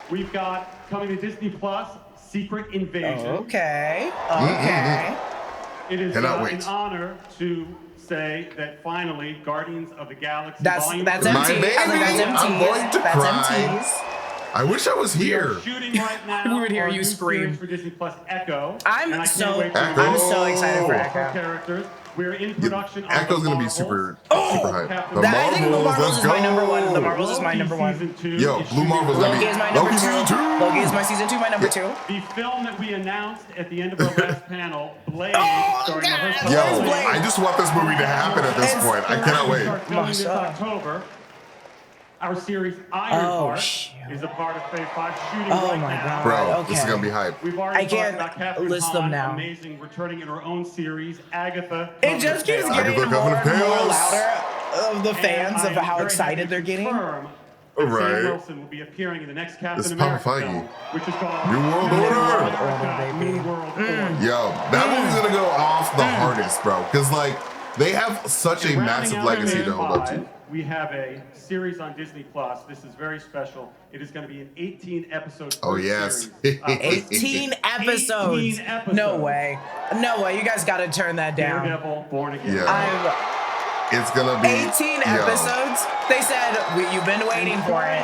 we've got coming to Disney Plus, Secret Invasion. Okay. It is an honor to say that finally Guardians of the Galaxy Volume 3. That's MT. My baby, I'm going to cry. I wish I was here. We are shooting right now. We would hear you scream for Disney Plus Echo. I'm so excited for Echo. Characters. We're in production. Echo's gonna be super hype. I think the Marvels is my number one. The Marvels is my number one. Yo, Blue Marvel's gonna be Loki is my number two. Loki is my season 2, my number 2. The film that we announced at the end of our last panel, Blade. Yo, I just want this movie to happen at this point. I cannot wait. This October. Our series Ironheart is a part of Phase 5 shooting right now. Bro, this is gonna be hype. We've already talked about Catherine list them now. Amazing, returning in her own series. Agatha. It just keeps getting more and more louder of the fans of how excited they're getting. Right. Sam Wilson will be appearing in the next Captain America film, which is called New World Order. Yo, that movie's gonna go off the hardest, bro. Because like they have such a massive legacy to hold up to. We have a series on Disney Plus. This is very special. It is going to be an 18-episode series. 18 episodes. 18 episodes. No way. You guys got to turn that down. Daredevil, Born Again. Yeah. It's going to be 18 episodes. They said you've been waiting for it.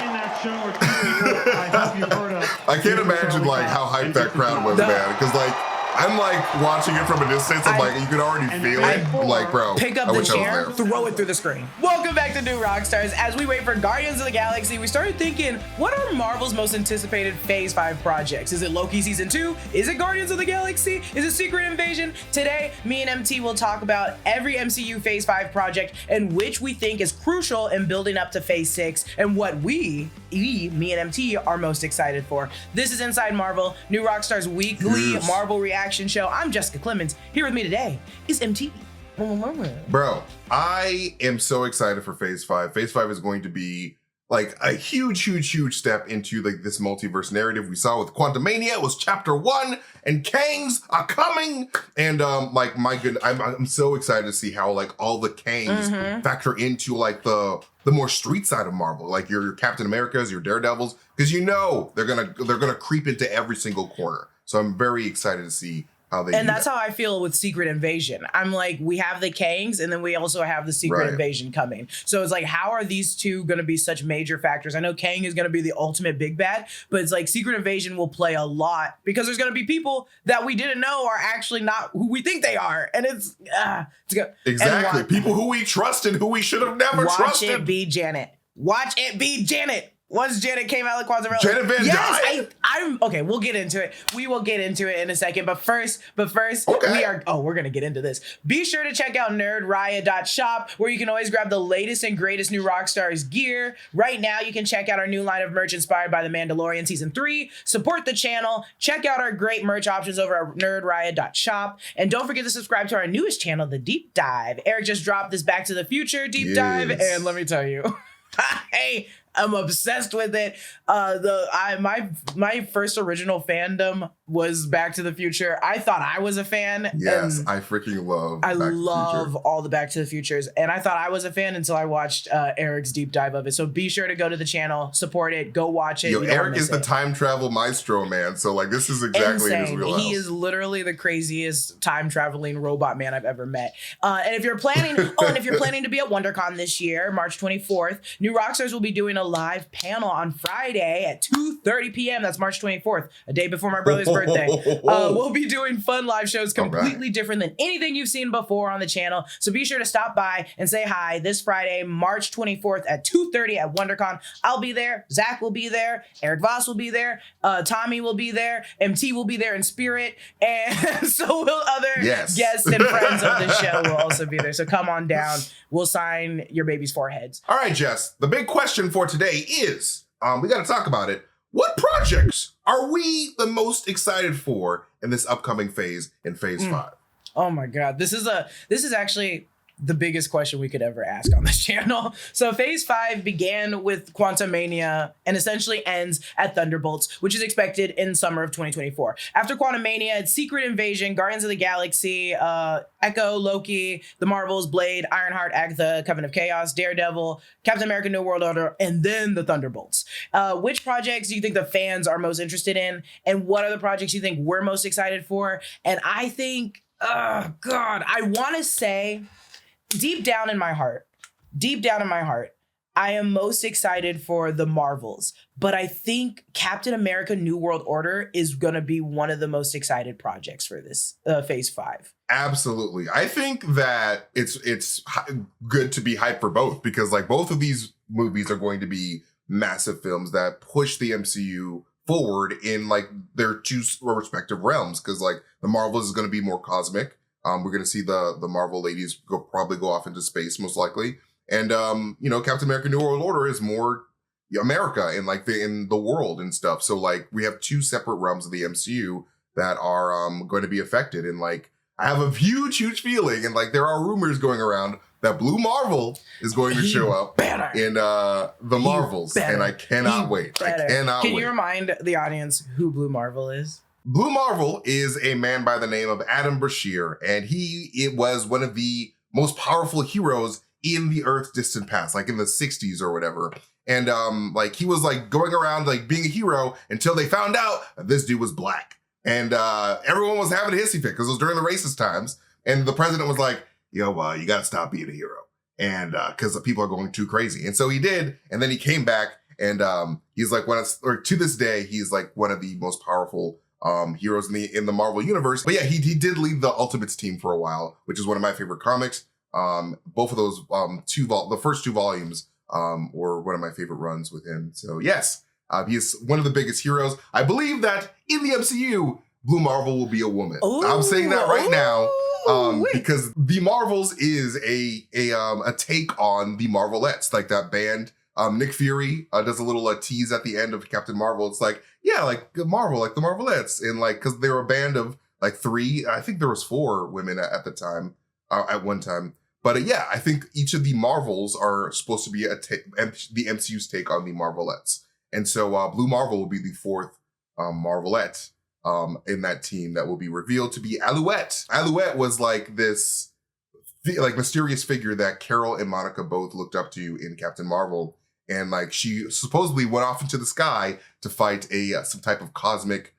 I can't imagine like how hyped that crowd was, man. Because like I'm like watching it from a distance. I'm like, you can already feel it. I'm like, bro, pick up the chair, throw it through the screen. Welcome back to New Rockstars. As we wait for Guardians of the Galaxy, we started thinking, what are Marvel's most anticipated Phase 5 projects? Is it Loki Season 2? Is it Guardians of the Galaxy? Is it Secret Invasion? Today, me and MT will talk about every MCU Phase 5 project and which we think is crucial in building up to Phase 6 and what me and MT are most excited for. This is Inside Marvel, New Rockstars weekly Marvel reaction show. I'm Jessica Clemens. Here with me today is MT. Bro, I am so excited for Phase 5. Phase 5 is going to be like a huge step into like this multiverse narrative. We saw with Quantumania, it was chapter 1, and Kangs are coming. And like my goodness, I'm so excited to see how like all the Kangs factor into like the more street side of Marvel, like your Captain Americas, your Daredevils, because you know they're gonna creep into every single corner. So I'm very excited to see how they do that's that. how I feel with Secret Invasion. I'm like, we have the Kangs, and then we also have the Secret Invasion coming. So it's like, how are these two going to be such major factors? I know Kang is going to be the ultimate big bad, but it's like Secret Invasion will play a lot because there's going to be people that we didn't know are actually not who we think they are. And it's good. Exactly. People who we trusted, who we should have never trusted. Watch it be Janet. Watch it be Janet. Once Janet came out of the Quantumania, Janet Van Dyne? I'm okay. We'll get into it. We will get into it in a second. But first, we're gonna get into this. Be sure to check out nerdriot.shop, where you can always grab the latest and greatest New Rockstars gear. Right now, you can check out our new line of merch inspired by The Mandalorian Season 3. Support the channel. Check out our great merch options over at nerdriot.shop. And don't forget to subscribe to our newest channel, The Deep Dive. Eric just dropped this Back to the Future Deep Dive, and let me tell you, hey, I'm obsessed with it. My first original fandom was Back to the Future. I thought I was a fan. Yes, I freaking love Back to the Future. I love all the Back to the Futures. And I thought I was a fan until I watched Eric's deep dive of it. So be sure to go to the channel, support it, go watch it. Yo, Eric is the time travel maestro, man. So like this is exactly his wheelhouse. He is literally the craziest time traveling robot man I've ever met. And if you're planning, to be at WonderCon this year, March 24th, New Rockstars will be doing a live panel on Friday at 2:30 p.m. That's March 24th, a day before my brother's birthday. We'll be doing fun live shows completely different than anything you've seen before on the channel. So be sure to stop by and say hi this Friday, March 24th at 2:30 at WonderCon. I'll be there. Zach will be there. Eric Voss will be there. Tommy will be there. MT will be there in spirit. And so will other guests and friends of the show will also be there. So come on down. We'll sign your baby's foreheads. All right, Jess. The big question for today is, we got to talk about it. What projects are we the most excited for in this upcoming phase in Phase 5? Oh my God. This is actually the biggest question we could ever ask on this channel. So Phase 5 began with Quantumania and essentially ends at Thunderbolts, which is expected in summer of 2024. After Quantumania, it's Secret Invasion, Guardians of the Galaxy, Echo, Loki, The Marvels, Blade, Ironheart, Agatha, Coven of Chaos, Daredevil, Captain America New World Order, and then the Thunderbolts. Which projects do you think the fans are most interested in? And what are the projects you think we're most excited for? And I think, oh God, I want to say deep down in my heart, I am most excited for the Marvels, but I think Captain America New World Order is going to be one of the most excited projects for this Phase 5. Absolutely. I think that it's good to be hyped for both, because like both of these movies are going to be massive films that push the MCU forward in like their two respective realms, because like the Marvels is going to be more cosmic. We're going to see the Marvel ladies probably go off into space most likely. And, Captain America New World Order is more America and like in the world and stuff. So like we have two separate realms of the MCU that are going to be affected. And like I have a huge feeling, and like there are rumors going around that Blue Marvel is going to show up in the Marvels. And I cannot wait. Can you remind the audience who Blue Marvel is? Blue Marvel is a man by the name of Adam Brashear, and it was one of the most powerful heroes in the Earth's distant past, like in the 60s or whatever. And like he was like going around like being a hero until they found out that this dude was black. And everyone was having a hissy fit because it was during the racist times. And the president was like, yo, you got to stop being a hero. And because people are going too crazy. And so he did. And then he came back, and he's like to this day, he's like one of the most powerful heroes in the Marvel universe. But yeah, he did lead the Ultimates team for a while, which is one of my favorite comics. Both of those the first two volumes were one of my favorite runs with him. So yes, he is one of the biggest heroes. I believe that in the MCU, Blue Marvel will be a woman. Ooh, I'm saying that right now because the Marvels is a take on the Marvelettes, like that band. Nick Fury does a little tease at the end of Captain Marvel. It's like, yeah, like Marvel, like the Marvelettes. And like, because they were a band of like three, I think there was 4 women at the time, at one time. But yeah, I think each of the Marvels are supposed to be the MCU's take on the Marvelettes. And so Blue Marvel will be the 4th Marvelette in that team that will be revealed to be Alouette. Alouette was like this mysterious figure that Carol and Monica both looked up to in Captain Marvel. And like she supposedly went off into the sky to fight some type of cosmic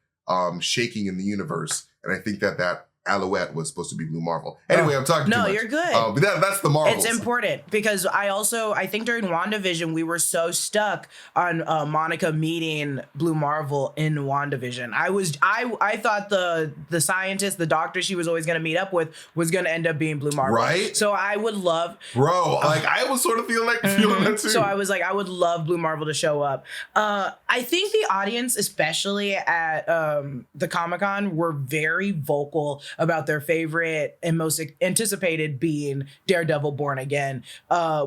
shaking in the universe. And I think that Alouette was supposed to be Blue Marvel. Anyway, I'm talking too much. No, you're good. But that's the Marvels. It's important because I think during WandaVision, we were so stuck on Monica meeting Blue Marvel in WandaVision. I thought the scientist, the doctor she was always going to meet up with was going to end up being Blue Marvel. Right? So I would love... Bro, like I was sort of feeling that too. So I was like, I would love Blue Marvel to show up. I think the audience, especially at the Comic-Con, were very vocal about their favorite and most anticipated being Daredevil Born Again,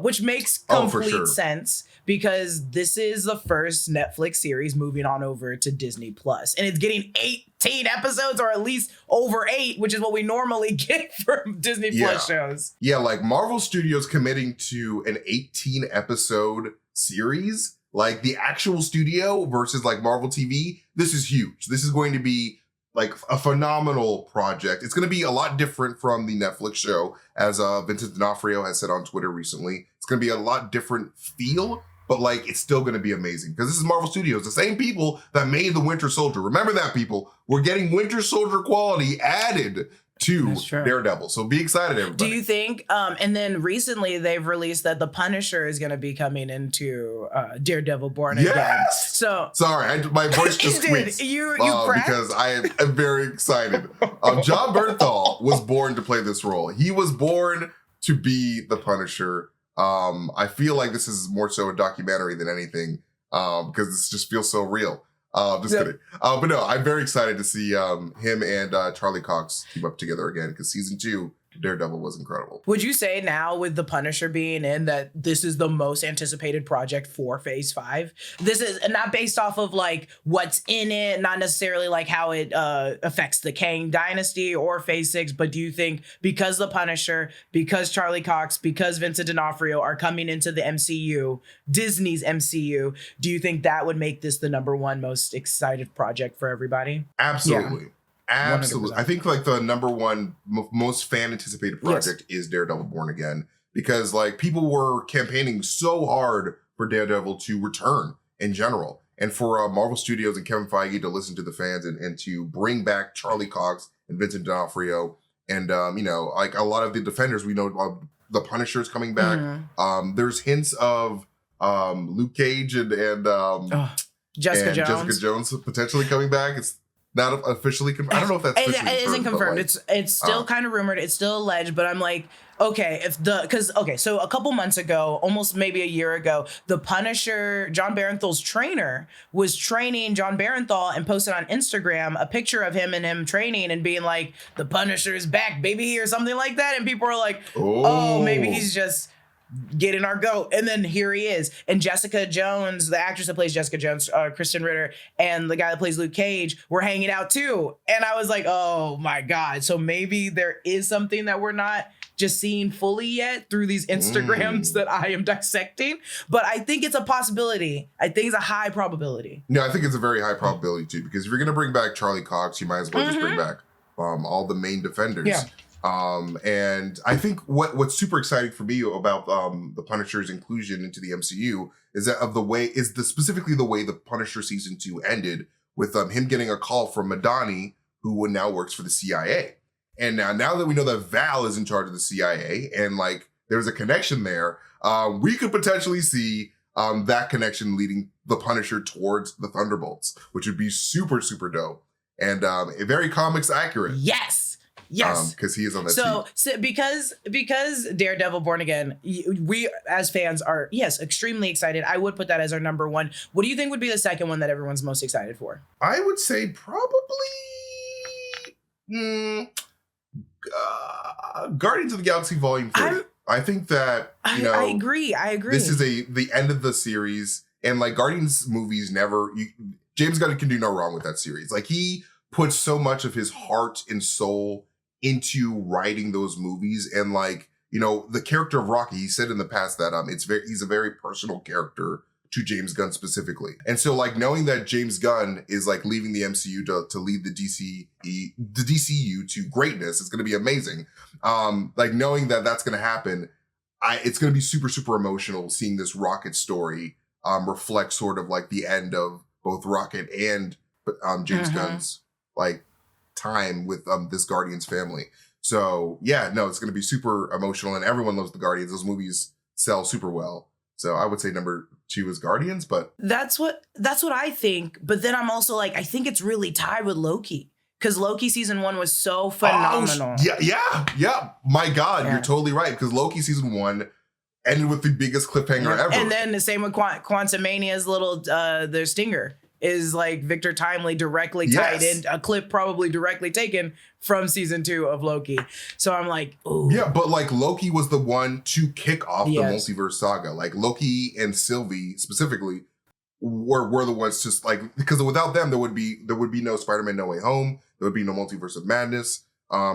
which makes complete sense because this is the first Netflix series moving on over to Disney Plus, and it's getting 18 episodes, or at least over 8, which is what we normally get from Disney Plus shows. Yeah, like Marvel Studios committing to an 18 episode series, like the actual studio versus like Marvel TV. This is huge. This is going to be like a phenomenal project. It's going to be a lot different from the Netflix show, as Vincent D'Onofrio has said on Twitter recently. It's going to be a lot different feel, but like it's still going to be amazing because this is Marvel Studios, the same people that made the Winter Soldier. Remember that, people. We're getting Winter Soldier quality added to Daredevil. So be excited, everybody. Do you think, and then recently they've released that the Punisher is going to be coming into Daredevil Born Again. So sorry, my voice just squeaked. You because I am very excited. John Bernthal was born to play this role. He was born to be the Punisher. I feel like this is more so a documentary than anything because this just feels so real. Just kidding. But no, I'm very excited to see him and Charlie Cox team up together again because season 2 Daredevil was incredible. Would you say now with the Punisher being in that this is the most anticipated project for Phase 5? This is not based off of like what's in it, not necessarily like how it affects the Kang Dynasty or Phase 6, but do you think because the Punisher, because Charlie Cox, because Vincent D'Onofrio are coming into the MCU, Disney's MCU, do you think that would make this the number one most excited project for everybody? Absolutely. Yeah. Absolutely. 100%. I think like the number one most fan anticipated project is Daredevil Born Again, because like people were campaigning so hard for Daredevil to return in general, and for Marvel Studios and Kevin Feige to listen to the fans and to bring back Charlie Cox and Vincent D'Onofrio and you know, like a lot of the Defenders. We know the Punisher's coming back. Mm-hmm. There's hints of Luke Cage and Jessica Jones. Jessica Jones potentially coming back. It's not officially confirmed. I don't know if that's officially it isn't confirmed. Like, it's still kind of rumored. It's still alleged, but I'm like, okay, so a couple months ago, almost maybe a year ago, the Punisher, John Barenthal's trainer, was training John Barenthal and posted on Instagram a picture of him training and being like, the Punisher is back, baby, or something like that. And people were like, oh maybe he's just getting our goat. And then here he is. And Jessica Jones, the actress that plays Jessica Jones, Kristen Ritter, and the guy that plays Luke Cage were hanging out too. And I was like, oh my God. So maybe there is something that we're not just seeing fully yet through these Instagrams that I am dissecting. But I think it's a possibility. I think it's a high probability. No, I think it's a very high probability too, because if you're going to bring back Charlie Cox, you might as well just bring back all the main Defenders. Yeah. And I think what's super exciting for me about the Punisher's inclusion into the MCU is that specifically the way the Punisher season 2 ended with him getting a call from Madani, who now works for the CIA. And now that we know that Val is in charge of the CIA and like there's a connection there, we could potentially see that connection leading the Punisher towards the Thunderbolts, which would be super, super dope and very comics accurate. Yes. Because he is on that team. So because Daredevil Born Again, we as fans are, yes, extremely excited. I would put that as our number one. What do you think would be the second one that everyone's most excited for? I would say probably Guardians of the Galaxy Volume 3. I think that, you know, I agree. This is the end of the series, and like Guardians movies James Gunn can do no wrong with that series. Like he puts so much of his heart and soul into writing those movies, and like, you know, the character of Rocky, he said in the past that he's a very personal character to James Gunn specifically. And so like knowing that James Gunn is like leaving the MCU to lead the DCU to greatness is going to be amazing. Like knowing that that's going to happen, it's going to be super, super emotional seeing this Rocket story reflect sort of like the end of both Rocket and James Gunn's like time with this Guardians family. So yeah, no, it's going to be super emotional, and everyone loves the Guardians. Those movies sell super well. So I would say number 2 is Guardians, but that's what I think. But then I'm also like, I think it's really tied with Loki, because Loki season 1 was so phenomenal. Yeah. My God, you're totally right, because Loki season 1 ended with the biggest cliffhanger ever. And then the same with Quantumania's little their stinger is like Victor Timely directly tied in, a clip probably directly taken from season 2 of Loki. So I'm like, ooh. Yeah, but like Loki was the one to kick off the multiverse saga. Like Loki and Sylvie specifically were the ones just like, because without them there would be no Spider-Man No Way Home, there would be no Multiverse of Madness,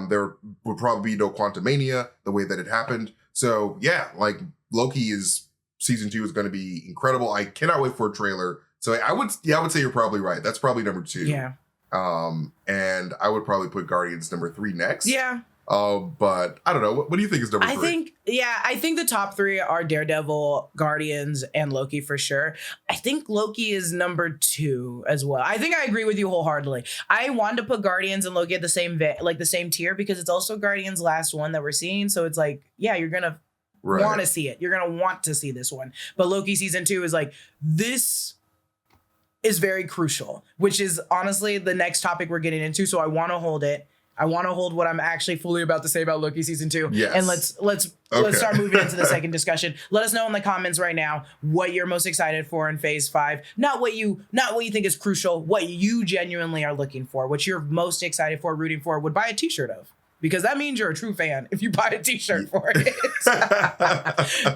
there would probably be no Quantumania the way that it happened. So yeah, like Loki season 2 is going to be incredible. I cannot wait for a trailer. So I would say you're probably right. That's probably number 2. Yeah. And I would probably put Guardians number 3 next. Yeah. But I don't know. What do you think is number 3? I think the top 3 are Daredevil, Guardians, and Loki for sure. I think Loki is number 2 as well. I think I agree with you wholeheartedly. I wanted to put Guardians and Loki at the same tier, because it's also Guardians' last one that we're seeing. So it's like, yeah, you're gonna want to see it. You're gonna want to see this one. But Loki season 2 is like, this is very crucial, which is honestly the next topic we're getting into. So I want to hold it. I want to hold what I'm actually fully about to say about Loki season 2. Yes. And let's start moving into the second discussion. Let us know in the comments right now what you're most excited for in Phase 5. Not what you think is crucial, what you genuinely are looking for, what you're most excited for, rooting for, would buy a t-shirt of. because that means you're a true fan if you buy a t-shirt for it.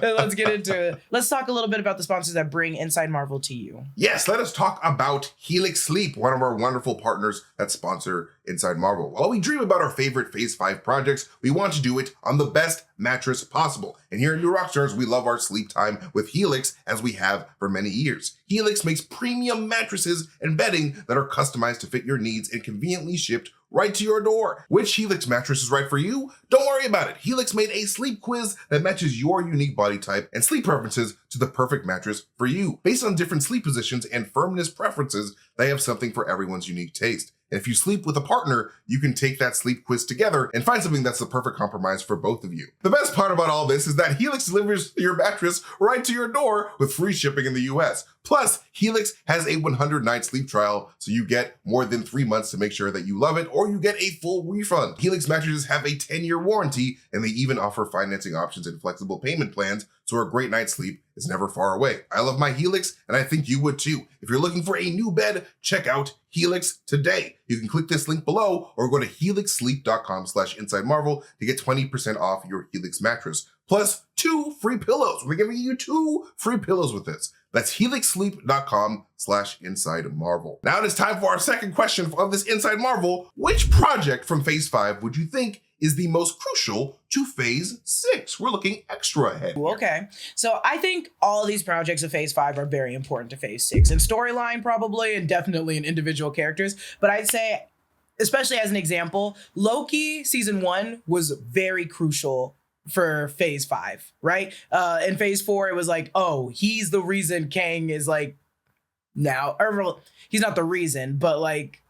Let's get into it. Let's talk a little bit about the sponsors that bring Inside Marvel to you. Yes, let us talk about Helix Sleep, one of our wonderful partners that sponsor Inside Marvel. While we dream about our favorite Phase 5 projects, we want to do it on the best mattress possible. And here at New Rockstars, we love our sleep time with Helix, as we have for many years. Helix makes premium mattresses and bedding that are customized to fit your needs and conveniently shipped right to your door. Which Helix mattress is right for you? Don't worry about it. Helix made a sleep quiz that matches your unique body type and sleep preferences to the perfect mattress for you. Based on different sleep positions and firmness preferences, they have something for everyone's unique taste. And if you sleep with a partner, you can take that sleep quiz together and find something that's the perfect compromise for both of you. The best part about all this is that Helix delivers your mattress right to your door with free shipping in the US. Plus, Helix has a 100-night sleep trial, so you get more than 3 months to make sure that you love it, or you get a full refund. Helix mattresses have a 10-year warranty, and they even offer financing options and flexible payment plans, so a great night's sleep is never far away. I love my Helix, and I think you would too. If you're looking for a new bed, check out Helix today. You can click this link below or go to helixsleep.com/insidemarvel to get 20% off your Helix mattress, plus 2 free pillows. We're giving you 2 free pillows with this. That's helixsleep.com/insidemarvel. Now it is time for our second question of this Inside Marvel. Which project from Phase 5 would you think is the most crucial to Phase 6? We're looking extra ahead. Okay. So I think all of these projects of Phase 5 are very important to Phase 6. In storyline, probably, and definitely in individual characters. But I'd say, especially as an example, Loki Season 1 was very crucial for Phase 5, right? In Phase 4, it was like, oh, he's the reason Kang is like now, or he's not the reason, but like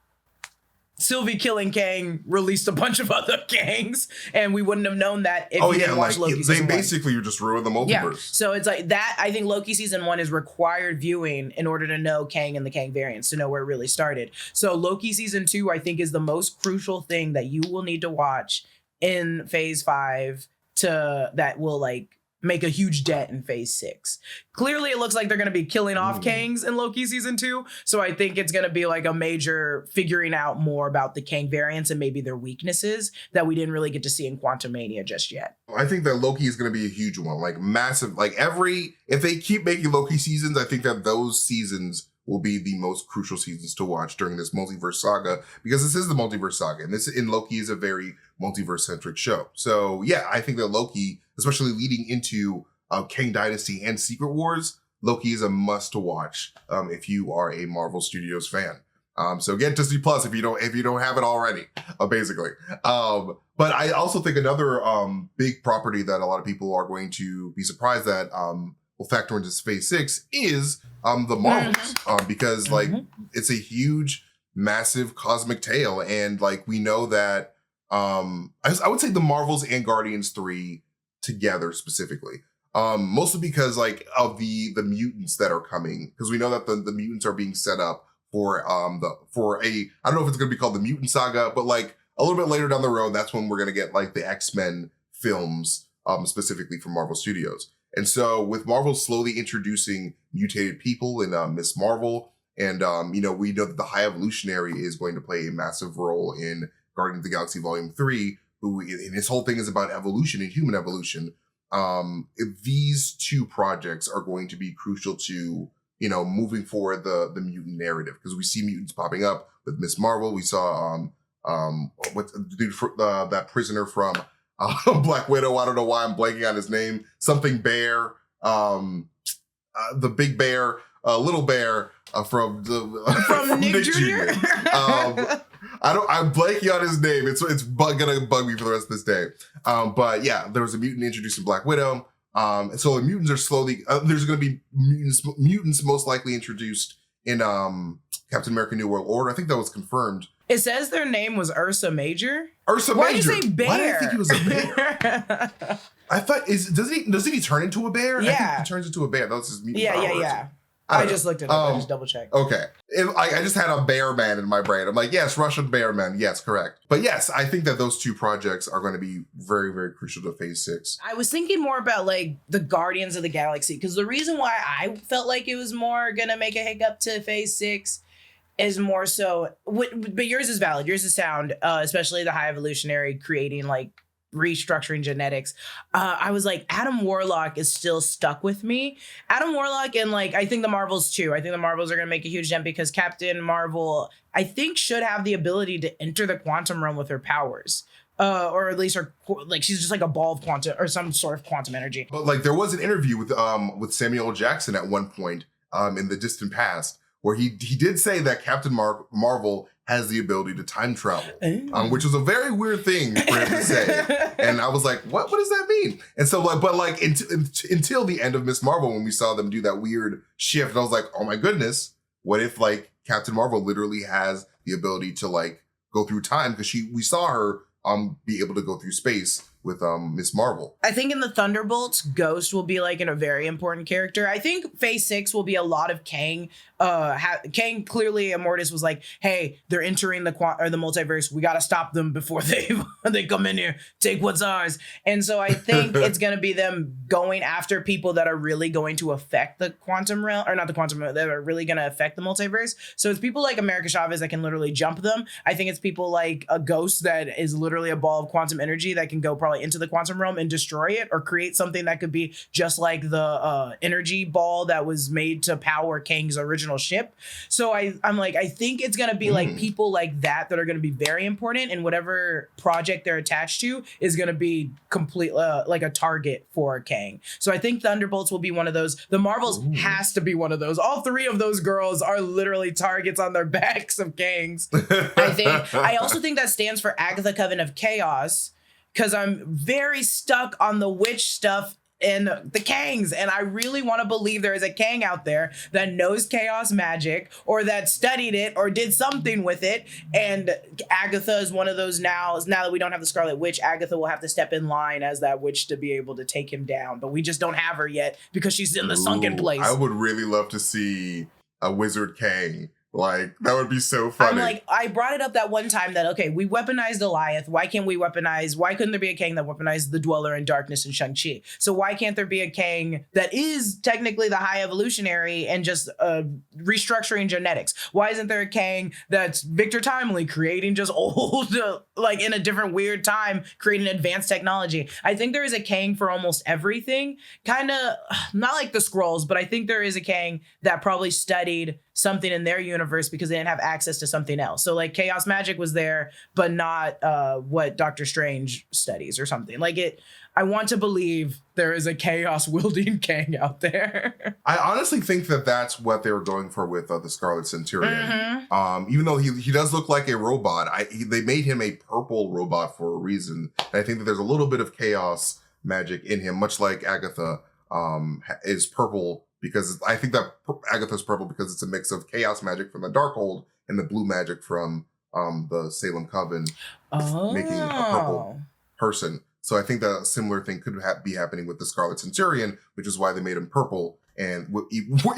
Sylvie killing Kang released a bunch of other Kangs, and we wouldn't have known that if you didn't watch Loki Season 1. They basically just ruined the multiverse. Yeah, so it's like that. I think Loki Season 1 is required viewing in order to know Kang and the Kang variants, to know where it really started. So Loki Season 2, I think, is the most crucial thing that you will need to watch in Phase 5 that will like make a huge dent in Phase 6. Clearly, it looks like they're going to be killing off Kangs in Loki Season 2. So I think it's going to be like a major figuring out more about the Kang variants and maybe their weaknesses that we didn't really get to see in Quantumania just yet. I think that Loki is going to be a huge one, like massive, like if they keep making Loki seasons, I think that those seasons will be the most crucial seasons to watch during this multiverse saga, because this is the multiverse saga, and Loki is a very multiverse-centric show. So yeah, I think that Loki, especially leading into Kang Dynasty and Secret Wars, Loki is a must-to-watch if you are a Marvel Studios fan. So get Disney Plus if you don't have it already, basically. But I also think another big property that a lot of people are going to be surprised that will factor into Phase 6 is the Marvels, because like it's a huge, massive cosmic tale, and like we know that I would say the Marvels and Guardians 3 together specifically, mostly because like of the mutants that are coming, because we know that the mutants are being set up for I don't know if it's going to be called the Mutant Saga, but like a little bit later down the road, that's when we're going to get like the X-Men films specifically from Marvel Studios. And so with Marvel slowly introducing mutated people in Miss Marvel, and we know that the High Evolutionary is going to play a massive role in Guardians of the Galaxy Volume 3, and his whole thing is about evolution and human evolution. These two projects are going to be crucial to, moving forward the mutant narrative, because we see mutants popping up with Miss Marvel. We saw that prisoner from Black Widow. I don't know why I'm blanking on his name. Something Bear, the big bear, little bear from Nick Jr. I'm blanking on his name. It's gonna bug me for the rest of this day. But yeah, there was a mutant introduced in Black Widow. And so the mutants are slowly. There's going to be mutants most likely introduced in Captain America: New World Order. I think that was confirmed. It says their name was Ursa Major. Ursa Why Major. Why do you say bear? Why did I think he was a bear? I thought doesn't he turn into a bear? Yeah, I think he turns into a bear. That was his mutant powers. Yeah. I just looked it up. I just double checked. Okay. I just had a bear man in my brain. I'm like, yes, Russian bear man. Yes, correct. But yes, I think that those two projects are going to be very, very crucial to Phase 6. I was thinking more about like the Guardians of the Galaxy, because the reason why I felt like it was more going to make a hiccup to Phase 6, is more so, but yours is valid. Yours is sound, especially the high evolutionary creating like restructuring genetics. I was like, Adam Warlock is still stuck with me. Adam Warlock and like, I think the Marvels too. I think the Marvels are going to make a huge jump because Captain Marvel, I think, should have the ability to enter the quantum realm with her powers. Or at least her, like, she's just like a ball of quantum or some sort of quantum energy. But like there was an interview with Samuel L. Jackson at one point in the distant past where he did say that Captain Marvel has the ability to time travel, which was a very weird thing for him to say. And I was like, what does that mean? And so like, but like until the end of Miss Marvel, when we saw them do that weird shift, I was like, oh my goodness, what if like Captain Marvel literally has the ability to like go through time? Because we saw her be able to go through space with Miss Marvel. I think in the Thunderbolts, Ghost will be like a very important character. I think Phase 6 will be a lot of Kang. Kang, clearly Immortus was like, hey, they're entering the multiverse. We got to stop them before they come in here, take what's ours. And so I think it's going to be them going after people that are really going to affect the quantum realm, or not the quantum realm, that are really going to affect the multiverse. So it's people like America Chavez that can literally jump them. I think it's people like a Ghost that is literally a ball of quantum energy that can go probably into the quantum realm and destroy it, or create something that could be just like the energy ball that was made to power Kang's original ship. So I'm like, I think it's gonna be like people like that are gonna be very important, and whatever project they're attached to is gonna be complete like a target for Kang. So I think Thunderbolts will be one of those. The Marvels has to be one of those. All three of those girls are literally targets on their backs of Kangs. I also think that stands for Agatha Coven of Chaos, because I'm very stuck on the witch stuff and the Kangs. And I really want to believe there is a Kang out there that knows chaos magic, or that studied it or did something with it. And Agatha is one of those now that we don't have the Scarlet Witch, Agatha will have to step in line as that witch to be able to take him down. But we just don't have her yet because she's in the sunken place. I would really love to see a Wizard Kang. Like, that would be so funny. I'm like, I brought it up that one time that, okay, we weaponized Goliath. Why couldn't there be a Kang that weaponized the Dweller in Darkness and Shang-Chi? So why can't there be a Kang that is technically the high evolutionary and just restructuring genetics? Why isn't there a Kang that's Victor Timely creating just old, like in a different weird time, creating advanced technology? I think there is a Kang for almost everything. Kind of, not like the Skrulls, but I think there is a Kang that probably studied something in their universe because they didn't have access to something else. So like chaos magic was there, but not what Doctor Strange studies or something. Like it, I want to believe there is a chaos wielding Kang out there. I honestly think that that's what they were going for with the Scarlet Centurion. Even though he does look like a robot, they made him a purple robot for a reason. And I think that there's a little bit of chaos magic in him, much like Agatha is purple, because I think that Agatha's purple because it's a mix of chaos magic from the Darkhold and the blue magic from the Salem Coven, making a purple person. So I think that a similar thing could be happening with the Scarlet Centurion, which is why they made him purple. And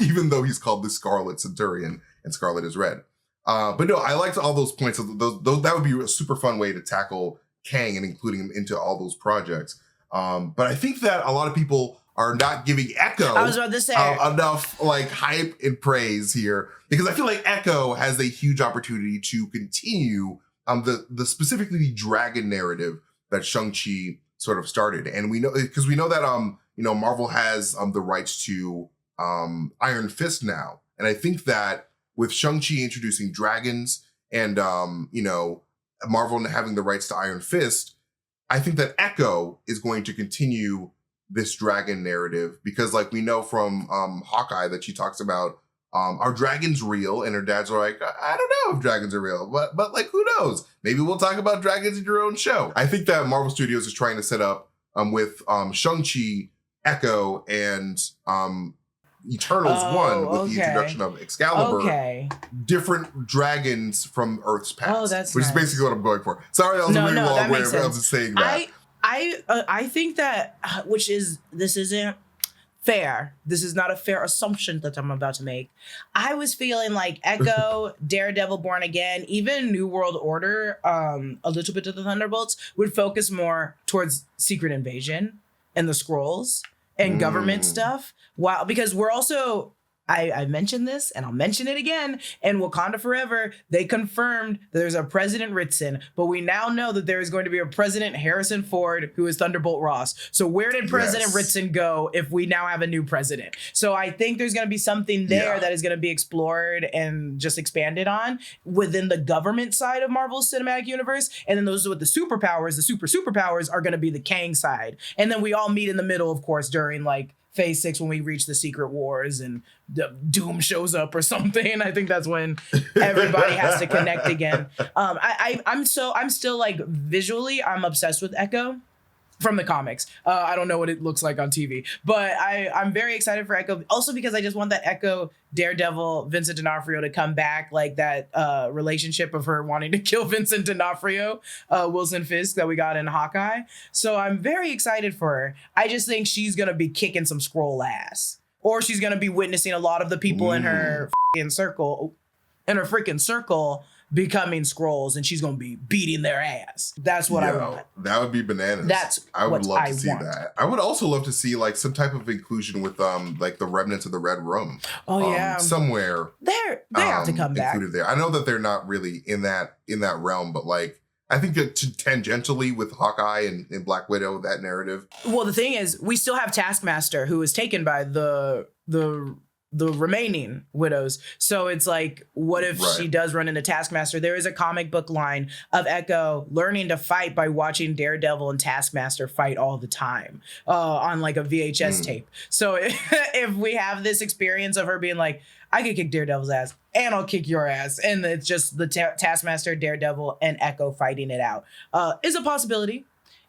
even though he's called the Scarlet Centurion and Scarlet is red. But no, I liked all those points. Those that would be a super fun way to tackle Kang and including him into all those projects. But I think that a lot of people are not giving Echo I was about to say enough like hype and praise here, because I feel like Echo has a huge opportunity to continue the specifically the dragon narrative that Shang-Chi sort of started. And we know that Marvel has the rights to Iron Fist now. And I think that with Shang-Chi introducing dragons and Marvel having the rights to Iron Fist, I think that Echo is going to continue this dragon narrative, because like we know from Hawkeye that she talks about are dragons real, and her dad's like, I don't know if dragons are real, but like who knows, maybe we'll talk about dragons in your own show. I think that Marvel Studios is trying to set up with Shang-Chi, Echo, and Eternals 1 with the introduction of Excalibur, different dragons from Earth's past, which is basically what I'm going for. Sorry, that was a really long way of just saying that. I think that, this isn't fair. This is not a fair assumption that I'm about to make. I was feeling like Echo, Daredevil, Born Again, even New World Order, a little bit of the Thunderbolts would focus more towards Secret Invasion and the Skrulls and government stuff. Wow, because we're also, I mentioned this and I'll mention it again. In Wakanda Forever, they confirmed that there's a President Ritson, but we now know that there is going to be a President Harrison Ford who is Thunderbolt Ross. So where did President Ritson go if we now have a new president? So I think there's going to be something there that is going to be explored and just expanded on within the government side of Marvel's cinematic universe. And then those with the superpowers, the superpowers are going to be the Kang side. And then we all meet in the middle, of course, during like Phase 6 when we reach the Secret Wars and Doom shows up or something. I think that's when everybody has to connect again. I'm still like visually, I'm obsessed with Echo from the comics. I don't know what it looks like on TV, but I'm very excited for Echo. Also because I just want that Echo Daredevil Vincent D'Onofrio to come back, like that relationship of her wanting to kill Vincent D'Onofrio, Wilson Fisk that we got in Hawkeye. So I'm very excited for her. I just think she's gonna be kicking some Skrull ass, or she's gonna be witnessing a lot of the people in her freaking circle becoming Skrulls, and she's gonna be beating their ass. That's what I want. That would be bananas. I would love to see that. I would also love to see like some type of inclusion with like the remnants of the Red Room. Somewhere they have to come back. Included there. I know that they're not really in that realm, but like I think that tangentially with Hawkeye and Black Widow, that narrative. Well, the thing is, we still have Taskmaster, who was taken by the remaining widows. So it's like, what if she does run into Taskmaster? There is a comic book line of Echo learning to fight by watching Daredevil and Taskmaster fight all the time on like a VHS tape. So if we have this experience of her being like, I could kick Daredevil's ass and I'll kick your ass, and it's just the Taskmaster, Daredevil, and Echo fighting it out, is a possibility.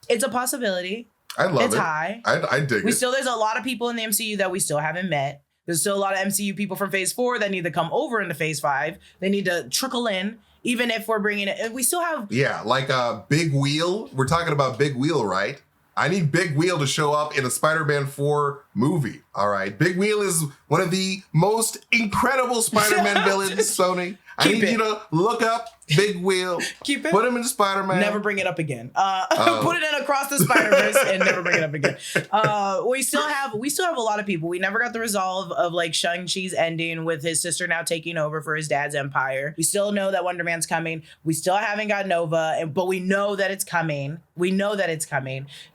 It's a possibility. I love it. It's high. I dig it. There's a lot of people in the MCU that we still haven't met. There's still a lot of MCU people from Phase 4 that need to come over into Phase 5. They need to trickle in, even if we're bringing it. We still have... Yeah, like Big Wheel. We're talking about Big Wheel, right? I need Big Wheel to show up in a Spider-Man 4 movie. All right. Big Wheel is one of the most incredible Spider-Man villains, Sony. I need you to look up Big Wheel. Keep it. Put him in Spider-Man. Never bring it up again. Put it in Across the Spider-Verse and never bring it up again. We still have a lot of people. We never got the resolve of like Shang-Chi's ending with his sister now taking over for his dad's empire. We still know that Wonder Man's coming. We still haven't got Nova, but we know that it's coming.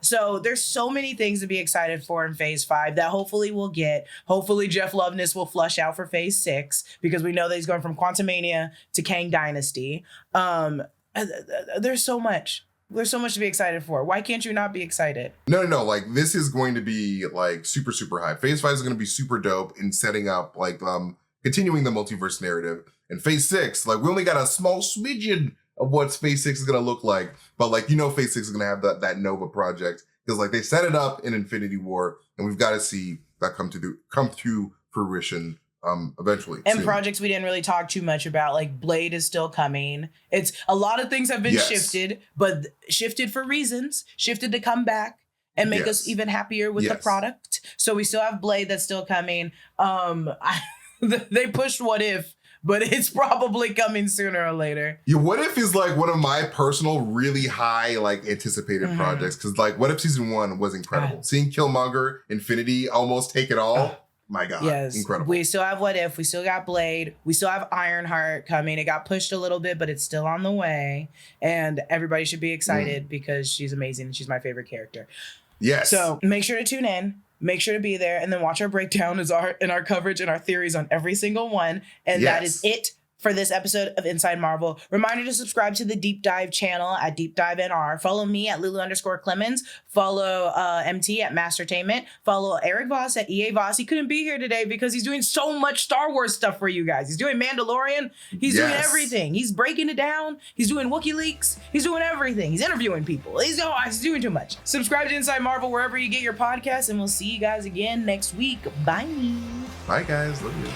So there's so many things to be excited for in Phase 5 that hopefully we'll get. Hopefully Jeff Loveness will flush out for Phase 6 because we know that he's going from Quantumania to Kang Dynasty. There's so much. There's so much to be excited for. Why can't you not be excited? No. Like this is going to be like super, super high. Phase 5 is going to be super dope in setting up like continuing the multiverse narrative. And Phase 6, like we only got a small smidgen of what Phase 6 is going to look like. But like, Phase 6 is going to have that Nova project because like they set it up in Infinity War, and we've got to see that come to fruition eventually. And soon. Projects we didn't really talk too much about, like Blade is still coming. It's a lot of things have been shifted, but shifted for reasons, shifted to come back and make us even happier with the product. So we still have Blade that's still coming. They pushed What If, but it's probably coming sooner or later. Yeah, What If is like one of my personal really high like anticipated projects, because like What If Season 1 was incredible. Seeing Killmonger, Infinity almost take it all. My God, incredible. We still have What If. We still got Blade. We still have Ironheart coming. It got pushed a little bit, but it's still on the way. And everybody should be excited because she's amazing. She's my favorite character. Yes. So make sure to tune in. Make sure to be there. And then watch our breakdown and our coverage and our theories on every single one. And that is it for this episode of Inside Marvel. Reminder to subscribe to the Deep Dive channel at Deep Dive NR. Follow me at Lulu_Clemens. Follow MT at Mastertainment. Follow Eric Voss at EA Voss. He couldn't be here today because he's doing so much Star Wars stuff for you guys. He's doing Mandalorian. He's doing everything. He's breaking it down. He's doing Wookiee leaks. He's doing everything. He's interviewing people. He's doing too much. Subscribe to Inside Marvel wherever you get your podcasts, and we'll see you guys again next week. Bye. Bye, guys. Love you.